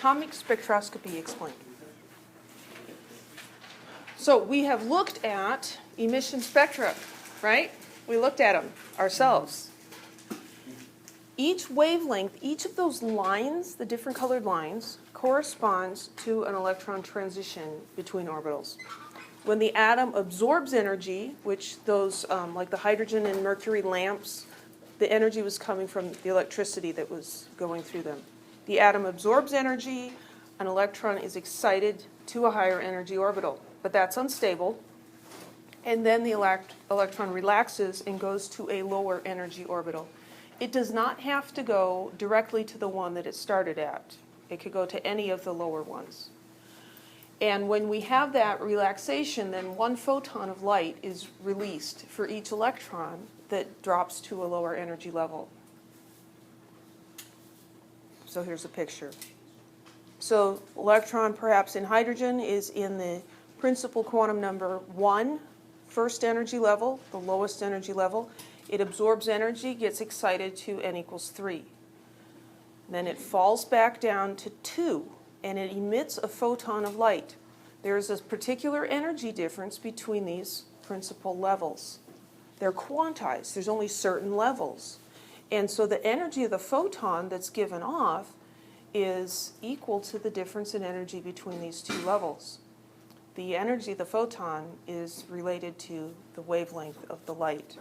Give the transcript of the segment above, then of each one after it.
atomic spectroscopy explained. So we have looked at emission spectra, right? We looked at them ourselves. Each wavelength, each of those lines, the different colored lines, corresponds to an electron transition between orbitals. When the atom absorbs energy, which those, like the hydrogen and mercury lamps, the energy was coming from the electricity that was going through them. The atom absorbs energy, an electron is excited to a higher energy orbital, but that's unstable. And then the electron relaxes and goes to a lower energy orbital. It does not have to go directly to the one that it started at. It could go to any of the lower ones. And when we have that relaxation, then one photon of light is released for each electron that drops to a lower energy level. So here's a picture. So electron, perhaps in hydrogen, is in the principal quantum number 1, first energy level, the lowest energy level. It absorbs energy, gets excited to n equals 3. Then it falls back down to 2, and it emits a photon of light. There is a particular energy difference between these principal levels. They're quantized. There's only certain levels. And so the energy of the photon that's given off is equal to the difference in energy between these two levels. The energy of the photon is related to the wavelength of the light.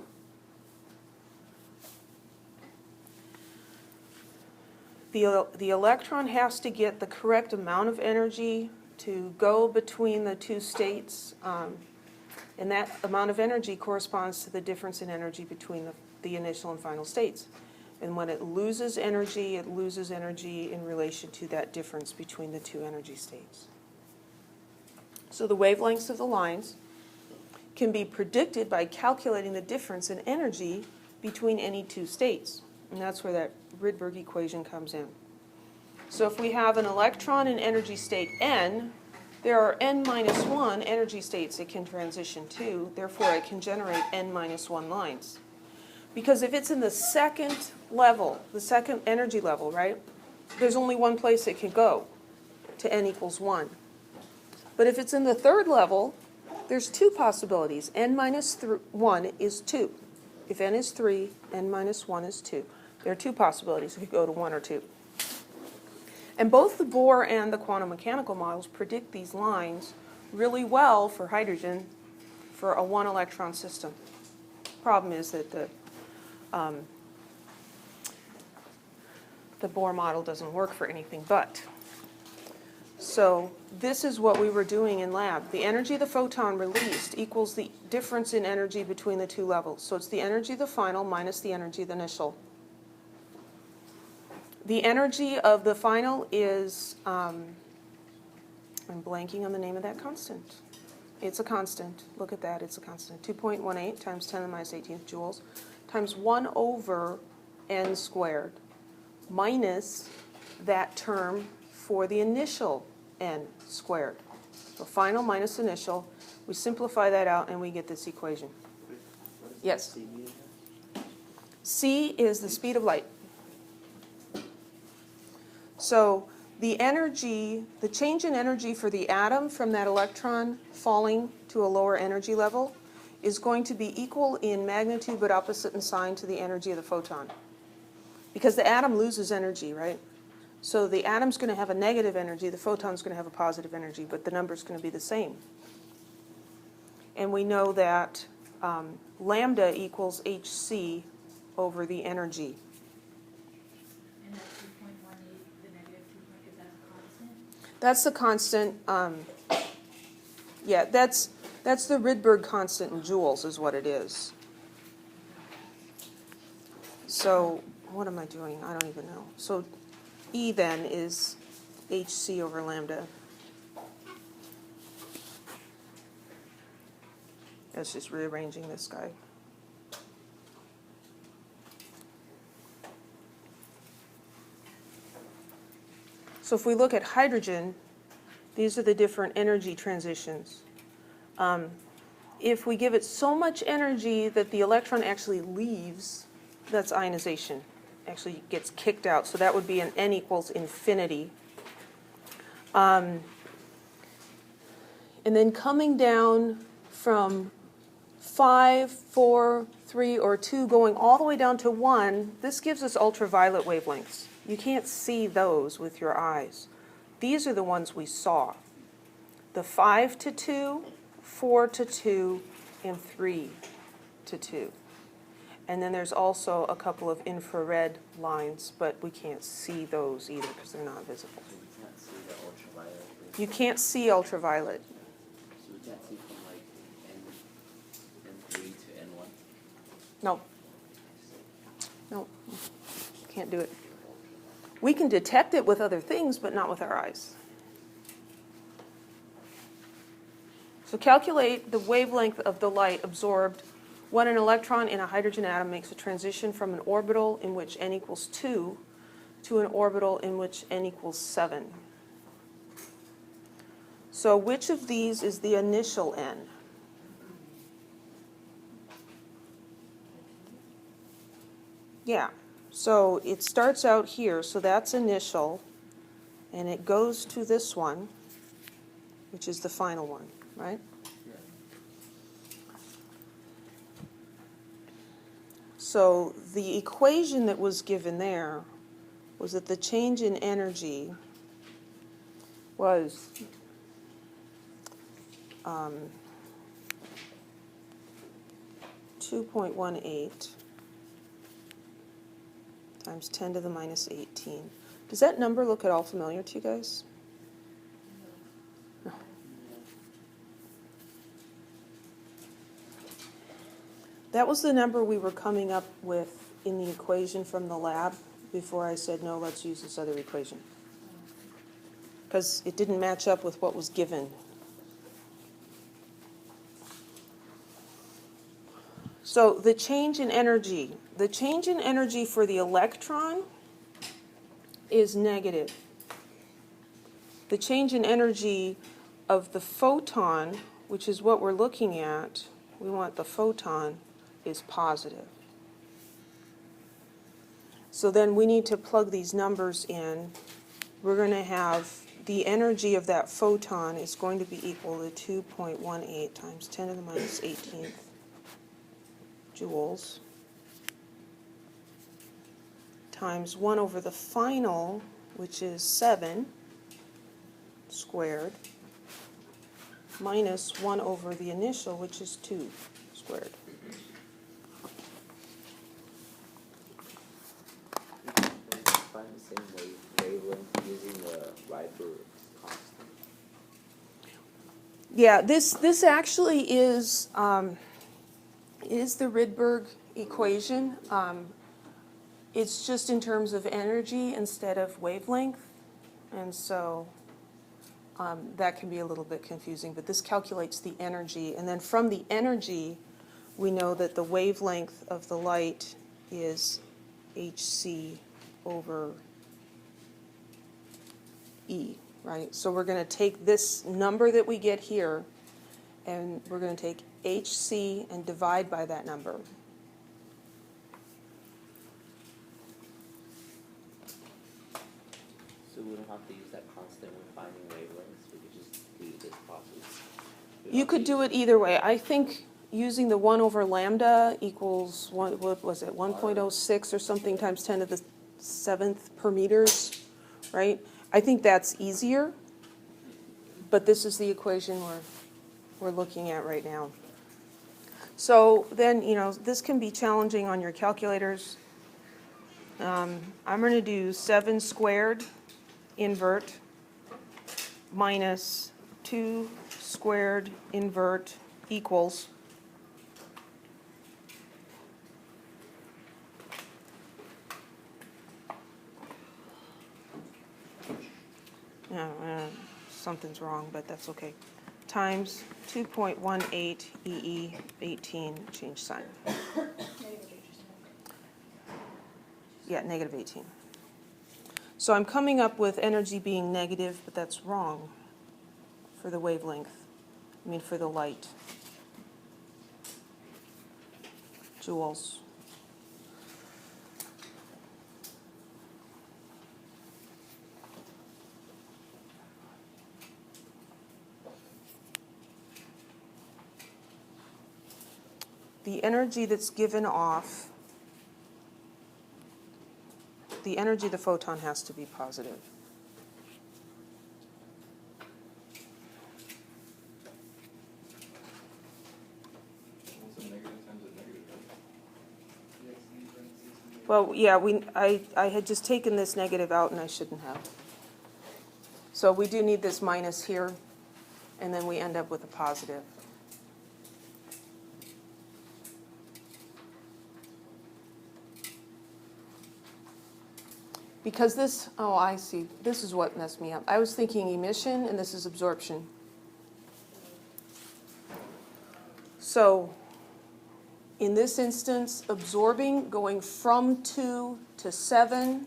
The electron has to get the correct amount of energy to go between the two states, and that amount of energy corresponds to the difference in energy between the initial and final states. And when it loses energy in relation to that difference between the two energy states. So the wavelengths of the lines can be predicted by calculating the difference in energy between any two states. And that's where that Rydberg equation comes in. So if we have an electron in energy state n, there are n minus 1 energy states it can transition to. Therefore, it can generate n minus 1 lines. Because if it's in the second level, the second energy level, right, there's only one place it can go, to n equals 1. But if it's in the third level, there's two possibilities. N minus 1 is 2. If n is 3, n minus 1 is 2. There are two possibilities. It could go to 1 or 2. And both the Bohr and the quantum mechanical models predict these lines really well for hydrogen for a one-electron system. Problem is that the Bohr model doesn't work for anything but. So this is what we were doing in lab. The energy of the photon released equals the difference in energy between the two levels. So it's the energy of the final minus the energy of the initial. The energy of the final is, I'm blanking on the name of that constant. It's a constant. Look at that, it's a constant. 2.18 times 10 to the minus 18th joules times 1 over n squared minus that term for the initial n squared. So final minus initial. We simplify that out and we get this equation. Yes? C is the speed of light. So the energy, the change in energy for the atom from that electron falling to a lower energy level is going to be equal in magnitude but opposite in sign to the energy of the photon. Because the atom loses energy, right? So the atom's going to have a negative energy, the photon's going to have a positive energy, but the number's going to be the same. And we know that lambda equals hc over the energy. And that's 2.18, the negative 2. Is that a constant? That's the constant. Yeah, that's the Rydberg constant in joules is what it is. So what am I doing? I don't even know. So E then is hc over lambda. That's just rearranging this guy. So if we look at hydrogen, these are the different energy transitions. If we give it so much energy that the electron actually leaves, that's ionization. Actually gets kicked out. So that would be an n equals infinity. And then coming down from 5, 4, 3, or 2, going all the way down to 1, this gives us ultraviolet wavelengths. You can't see those with your eyes. These are the ones we saw. The 5 to 2, 4 to 2, and 3 to 2. And then there's also a couple of infrared lines, but we can't see those either because they're not visible. So we can't see the ultraviolet. You can't see ultraviolet. So we can't see from like N3 to N1. No. No. Can't do it. We can detect it with other things, but not with our eyes. So calculate the wavelength of the light absorbed when an electron in a hydrogen atom makes a transition from an orbital in which n equals 2 to an orbital in which n equals 7. So which of these is the initial n? Yeah, so it starts out here, so that's initial, and it goes to this one, which is the final one, right? Yeah. So the equation that was given there was that the change in energy was 2.18 times 10 to the minus 18. Does that number look at all familiar to you guys? No. That was the number we were coming up with in the equation from the lab before I said, no, let's use this other equation. Because it didn't match up with what was given. So the change in energy for the electron is negative. The change in energy of the photon, which is what we're looking at, we want the photon, is positive. So then we need to plug these numbers in. We're going to have the energy of that photon is going to be equal to 2.18 times 10 to the minus 18th joules times 1 over the final, which is 7 squared, minus 1 over the initial, which is 2 squared. Find the same wavelength using the Rydberg constant. Yeah, this actually is the Rydberg equation. It's just in terms of energy instead of wavelength, and so that can be a little bit confusing, but this calculates the energy, and then from the energy we know that the wavelength of the light is hc over E, right? So we're going to take this number that we get here, and we're going to take hc and divide by that number. So we don't have to use that constant when finding wavelengths. We could just do this process. You could do it either way. I think using the 1 over lambda equals, what was it, 1.06 or something times 10 to the 7th per meters, right? I think that's easier, but this is the equation we're looking at right now. So then, this can be challenging on your calculators. I'm going to do 7 squared invert minus 2 squared invert equals something's wrong, but that's okay. Times 2.18 EE 18, change sign. Yeah, negative 18. So I'm coming up with energy being negative, but that's wrong for the wavelength. I mean, for the light. Joules. the energy that's given off, the energy of the photon has to be positive. What's a negative times a negative? Well, yeah, I had just taken this negative out and I shouldn't have. So we do need this minus here, and then we end up with a positive. Because this, oh, I see, this is what messed me up. I was thinking emission, and this is absorption. So, in this instance, absorbing, going from 2 to 7,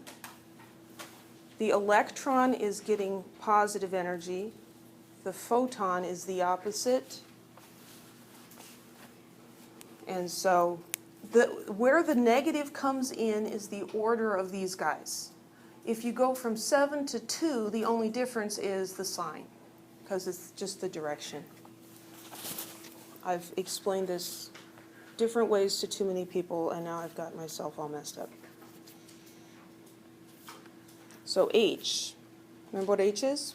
the electron is getting positive energy. The photon is the opposite. And so, where the negative comes in is the order of these guys. If you go from 7 to 2, the only difference is the sign, because it's just the direction. I've explained this different ways to too many people, and now I've got myself all messed up. So H, remember what H is?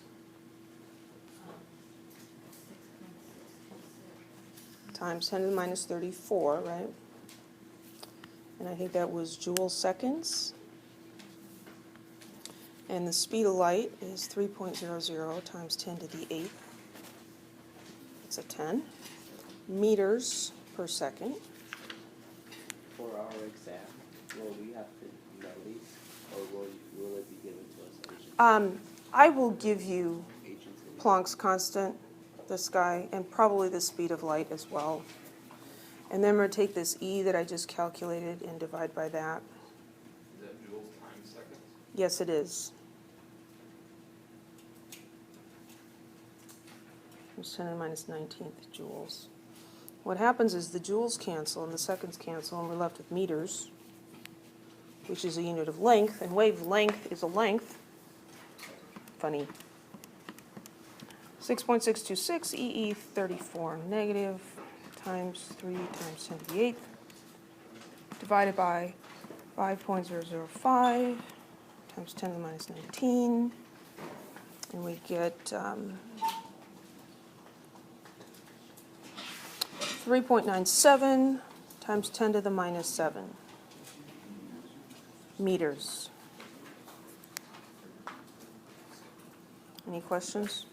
6.626. Times 10 to the minus 34, right? And I think that was joule seconds. And the speed of light is 3.00 times 10 to the 8th. It's a 10. Meters per second. For our exam, will we have to know these, or will it be given to us? I will give you Agency? Planck's constant, this guy, and probably the speed of light as well. And then we're going to take this E that I just calculated and divide by that. Is that joules times seconds? Yes, it is. Times 10 to the minus 19th joules. What happens is the joules cancel and the seconds cancel, and we're left with meters, which is a unit of length, and wavelength is a length. Funny. 6.626 EE 34 negative times 3 times 10 to the 8th divided by 5.005 times 10 to the minus 19, and we get 3.97 times 10 to the minus 7 meters. Any questions?